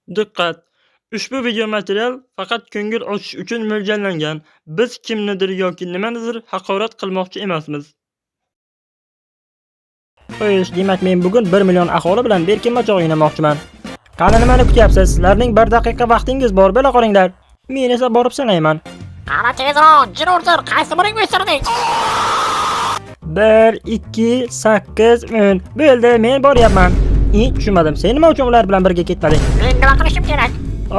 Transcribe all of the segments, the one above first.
Diqqat! Ushbu video material faqat ko'ngil ochish uchun mo'ljallangan. Biz kimnidir yoki nimanidir haqorat qilmoqchi emasmiz. Xo'sh, demak men bugun 1 million aholi bilan berkinmachoq o'ynamoqchiman. Qani nimani kutyapsiz? Sizlarning 1 daqiqa vaqtingiz bor, bo'la qolinglar. Men esa borib sanayman. Qani tezroq, jin urdir, qaysi biring o'stirding? 1, 2, 8, 10. Bo'ldi, men boryapman. Tushunmadim. Sen nima uchun ular bilan birga ketmading? Men nima qilishim kerak?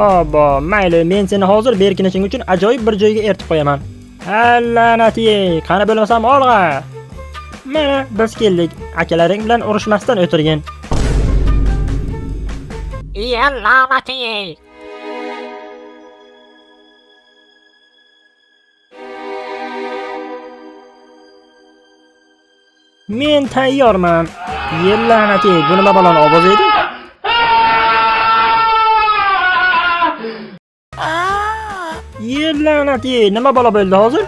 Obbo, mayli, men seni hozir berkinishing uchun ajoyib bir joyga eltib qo'yaman. La'nati, qani bo'lmasam olg'a. Mana biz keldik. Akalaring bilan urushmasdan o'tirgin. Iya la'nati. Men tayyorman. La'nati, bu nima balon ovozi edi? La'nati, nima balo bo'ldi hozir?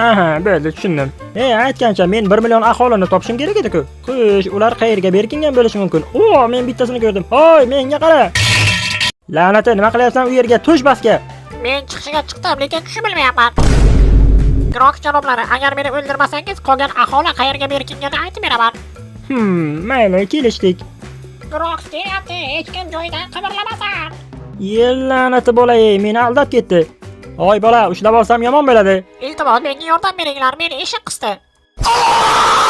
Aha, bo'ldi, tushundim. Aytgancha men 1 million aholini topishim kerak edi-ku. Xo'sh, ular qayerga berkingan bo'lishi mumkin? Men bittasini ko'rdim. Hoy, menga qara. La'nati, nima qilyapsan u yerga? Tush basga. Men chiqishiga chiqdim, lekin tushib bilmayapman. Grok janoblari, agar meni o'ldirmasangiz, qolgan aholi qayerga berkinganini aytib beraman. Mayli, kelishdik. Grok deyapti, hech kim joyidan qimirlamasin. La'nati bolay, meni aldab ketdi. Hoy bola, ushlab olsam yomon bo'ladi. Iltimos, menga yordam beringlar, meni eshik qisdi.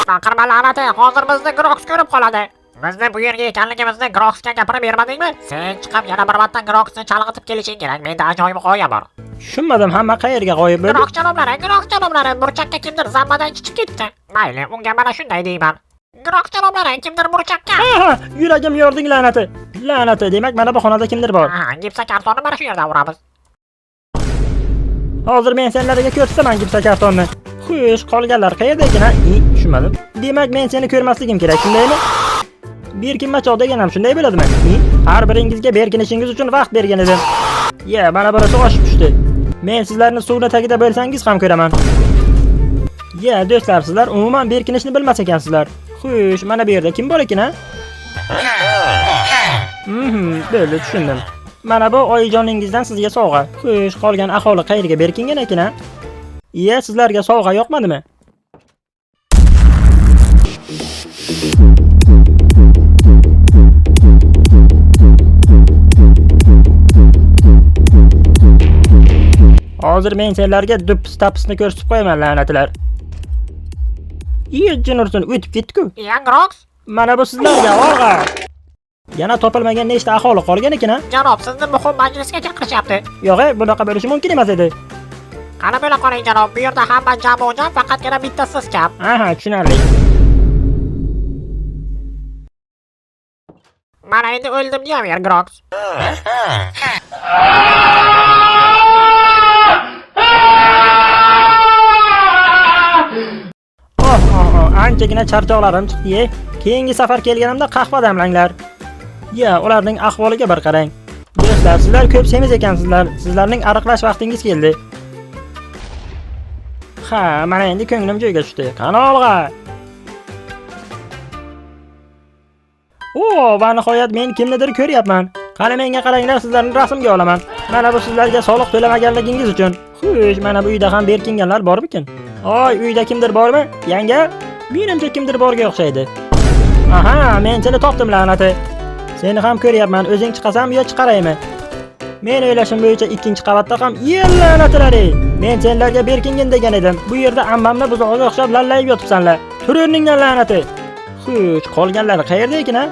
Baqirma la'nati, hozir bizni Groks ko'rib qoladi. Bizni bu yerga ekanligimizni Groksga gapirib bermadingmi? Sen chiqib yana bir marta Groksni chalg'itib kelishing kerak. Menda ajoyib g'oya bor. Tushunmadim, hamma qayerga g'oyib bo'ldi? Grok janoblari, burchakka kimdir zambadan chiqib ketdi. Mayli, unga mana shunday deyman. Grok janoblari, kimdir burchakka. Yuragim yording la'nati. La'nati, demak mana bu xonada kimdir bor. Gipsa kartonni mana shu yerda uramiz. Hozir men senlarga ko'rsataman gipsa kartonni. Xo'sh, qolganlar qayerda ekan? Tushunmadim. Demak men seni ko'rmasligim kerak, shundaymi? Berkinmachoq degan ham shunday bo'ladimi? Har biringizga berkinishingiz uchun vaqt bergan edim. Mana birisi oshib tushdi. Men sizlarni suvni tagida bo'lsangiz ham ko'raman. Do'stlar, sizlar umuman berkinishni bilmas ekansizlar. Xo'sh, mana bu yerda kim bor ekan, ha? Bo'ldi, tushundim. Mana bu oyijoningizdan sizga sovg'a. Xo'sh, qolgan aholi qayerga berkingan ekan, ha? Sizlarga sovg'a yoqmadimi? Hozir men senlarga dups-tapsni ko'rsatib qo'yaman la'natlar. Jin ursin, o'tib ketdi-ku. Groks? Mana bu sizlarga olg'a. Yana topilmagan nechta aholi qolgan ekan, ha? Janob, sizni muhim majlisga chaqirishyapti. Yo'q, bunaqa bo'lishi mumkin emas edi. Qani bo'la qoling janob, bu yerda hamma jam-jam, faqatgina bitta siz kam. Tushunarli. Mana endi o'ldim deyaver, Groks. Anchagina charchoqlarim chiqdi. Keyingi safar kelganimda qahva damlanglar. Ularning ahvoliga bir qarang. Do'stlar, sizlar ko'p semiz ekansizlar. Sizlarning ariqlash vaqtingiz keldi. Mana endi ko'nglim joyiga tushdi. Qani olg'a. Va nihoyat men kimnidir ko'ryapman. Qani menga qaranglar, sizlarni rasmga olaman. Mana bu sizlarga soliq to'lamaganligingiz uchun. Xo'sh, mana bu uyda ham berkinganlar bormikin? Uyda kimdir bormi? Yanga? Menimcha kimdir borga o'xshaydi. Men seni topdim la'nati. Seni ham ko'ryapman. O'zing chiqasam yo chiqaraymi? Men o'ylashim bo'yicha ikkinchi qavatda ham la'natlari. Men senlarga berkingin degan edim. Bu yerda ammamni buzog'iga o'xshab lallayib yotibsanlar. Tur o'rningdan la'nati. Xo'sh, qolganlar qayerda ekan, ha?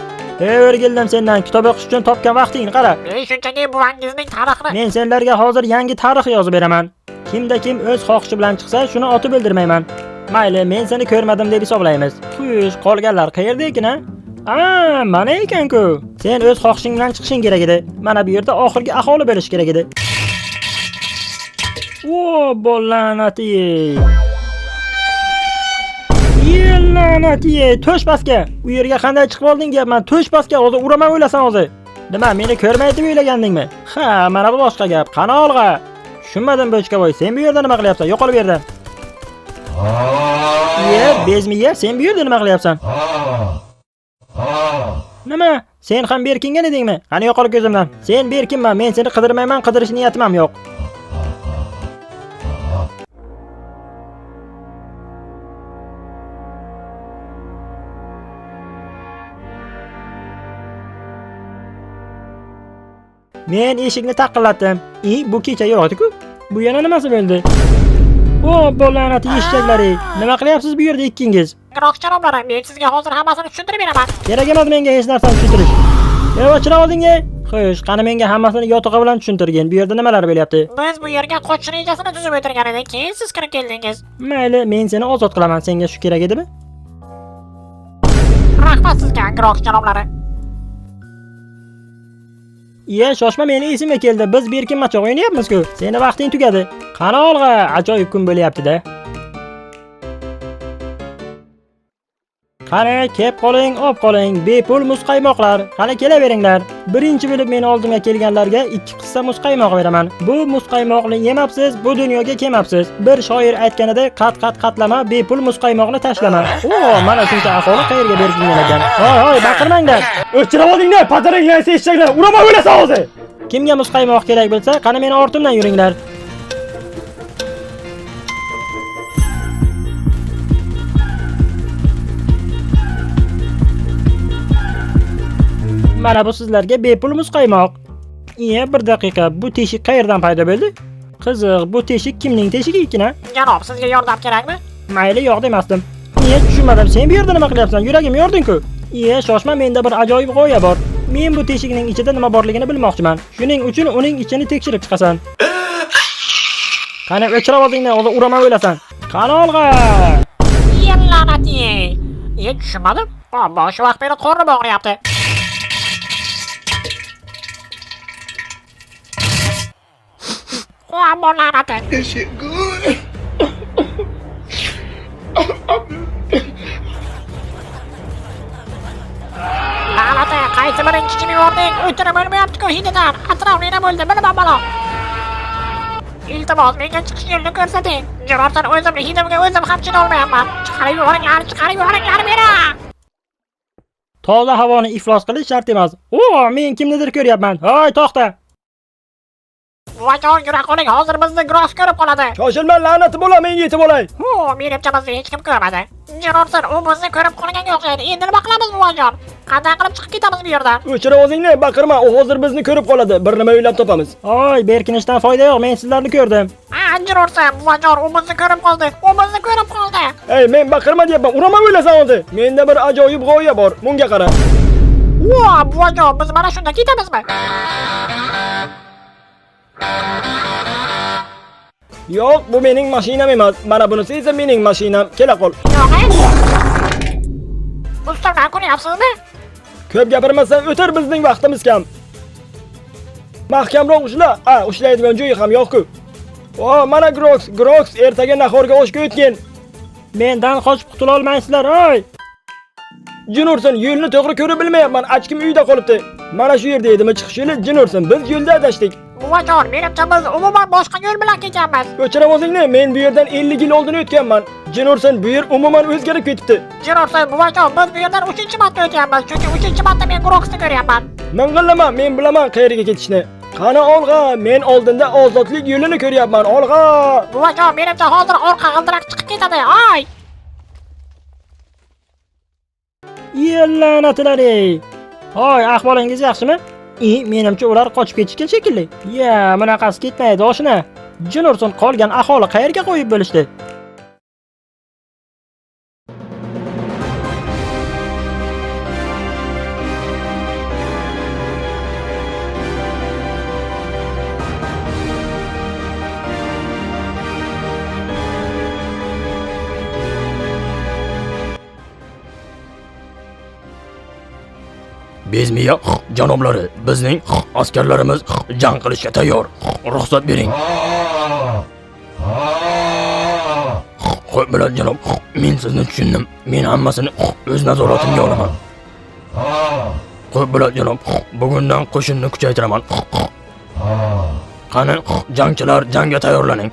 O'rgildim sendan kitob o'qish uchun topgan vaqtingni qara. Men shunchaki buvangizning tarixini. Men senlarga hozir yangi tarix yozib beraman. Kimda kim o'z xohishi bilan chiqsa, shuni otib o'ldirmayman. Mayli, men seni ko'rmadim deb hisoblaymiz. Xo'sh, qolganlar qayerda ekan, ha? Mana ekan-ku. Sen o'z xohishing bilan chiqishing kerak edi. Mana bu yerda oxirgi aholi bo'lish kerak edi. La'nati. La'nati, tush basga. U yerga qanday chiqib olding deyapman. Tush basga, hozir uraman o'ylasan hozir. Nima, meni ko'rmaydi deb o'ylagandingmi? Mana bu boshqa gap. Qani olg'a. Tushunmadim Bochkavoy. Sen bu yerda nima qilyapsan? Yo'qol bu yerdan. Bezmiya, sen bu yerda nima qilyapsan? Nima? Sen ham Berkingan edingmi? Qani yo'qol ko'zimdan. Sen Berkinman, men seni qidirmayman, qidirish niyatim ham yo'q. Men eshikni taqillatdim. Bu kecha yo'qdi-ku. Bu yana nimasi bo'ldi? O, bo'lanati eshaklar-ey. Nima qilyapsiz bu yerda ikkingiz? Grox janoblar, men sizga hozir hammasini tushuntirib beraman. Kerak emas menga hech narsani tushuntirish. O'chira oldingga. Xo'sh, qani menga hammasini yotig'i bilan tushuntirgin. Bu yerda nimalar bo'lyapti? Biz bu yerga qochish rejasini tuzib o'tirgan edik, keyin siz kirib keldingiz. Mayli, men seni ozod qilaman. Senga shu kerak edimi? Rahmat sizga, Grox janoblari. Shoshma, meni esimga keldi. Biz Berkin machoq o'ynayapmiz-ku. Seni vaqting tugadi. Qani olg'a, ajoyib kun bo'lyapti-da. Qani, kep qoling, op qoling. Bepul muzqaymoqlar. Qani kelaveringlar. Birinchi bo'lib meni oldimga kelganlarga 2 qissa muzqaymoq beraman. Bu muzqaymoqni yemabsiz, bu dunyoga kelmabsiz. Bir shoir aytganidek, qatlama, bepul muzqaymoqni tashlama. Mana shuncha aholi qayerga berkingan ekan. Hoy, baqirmanglar. O'chirib olinglar, pataranglar, eshaklar. Urama o'lasan hozir. Kimga muzqaymoq kerak bo'lsa, qani meni ortimdan yuringlar. Mana bu sizlarga bepul muzqaymoq. Bir daqiqa, bu teshik qayerdan paydo bo'ldi? Qiziq, bu teshik kimning teshigi ekan? Janob, sizga yordam kerakmi? Mayli, yo'q demasdim. Tushunmadim. Sen bu yerda nima qilyapsan? Yuragim yording-ku. Shoshma, menda bir ajoyib g'oya bor. Men bu teshikning ichida nima borligini bilmoqchiman. Shuning uchun uning ichini tekshirib chiqasan. Qani, o'chirib oldingni, o'zi urama o'lasan. Qani olg'a. La'nati. Tushunmadim. Bosh vaqt meni qornim og'riyapti. La'nati. Is it good? La'nati, qaysi birinchi kim yording? O'tirib bo'lmayapti-ku hididan. Atrofni nima bo'ldi, bilmam balo. Iltimos, menga chiqish yo'lini ko'rsating. Jarordan o'zimni hidimga o'zim ham chidolmayapman. Chiqarib yuboringlar meni. Toza havoni iflos qilish shart emas. Men kimnidir ko'ryapman. Hoy, to'xta. Vajon yura qoling, hozir bizni Grox ko'rib qoladi. Shoshilma, la'nati bo'la, men yetib olay. Menimcha bizni hech kim ko'rmadi. Jarordan u bizni ko'rib qolganga o'xshaydi. Endi nima qilamiz buvajon? Qanday qilib chiqib ketamiz bu yerdan? O'chirib o'zingni, baqirma, u hozir bizni ko'rib qoladi. Bir nima o'ylab topamiz. Berkinishdan foyda yo'q, men sizlarni ko'rdim. Jarordan, buvajon, u bizni ko'rib qoldi. Men baqirma deyapman, urama o'ylasan hozir. Menda bir ajoyib g'oya bor. Bunga qara. Buvajon, biz mana shunda ketamizmi? Yo'q, bu mening mashinam emas. Mana bunisi esa mening mashinam. Kela qol. Ustamdan ko'ryapsizmi? Ko'p gapirmasdan o'tir, bizning vaqtimiz kam. Mahkamroq ushla. Ushlaydigan joyi ham yo'q-ku. Mana Grox ertaga nahorga oshga o'tgan. Mendan qochib qutula olmaysizlar, hoy. Jinursin, yo'lni to'g'ri ko'rib bilmayapman. Achkim uyda qolibdi. Mana shu yerda edimi chiqish yo'li? Jinursin, biz yo'lda adashdik. Buvajon, menimcha biz umuman boshqa yo'l bilan ketyapmiz. O'chirib o'zingni, men bu yerdan 50 yil oldin o'tganman. Jinursin, bu yer umuman o'zgarib ketibdi. Jinursin, buvajon, biz bu yerdan 3-marta o'tyapmiz. Chunki 3-marta men Groxni ko'ryapman. Ming'illama, men bilaman qayerga ketishni. Qani olg'a, men oldinda ozodlik yo'lini ko'ryapman. Olg'a. Buvajon, menimcha hozir orqa g'ildirak chiqib ketadi. Ay! La'natlar-ey. Hoy, ahvolingiz yaxshimi? Menimcha ular qochib ketishgan shekilli. Bunaqasi ketmaydi, oshna. Jinursin, qolgan aholi qayerga qo'yib bo'lishdi? Bezmiya janoblari, bizning askarlarimiz jang qilishga tayyor. Ruxsat bering. Xo'p, bilan janob, men sizni tushundim. Men hammasini o'z nazoratimga olaman. Xo'p, bilan janob, bugundan qo'shinni kuchaytiraman. Qani, jangchilar, jangga tayyorlaning.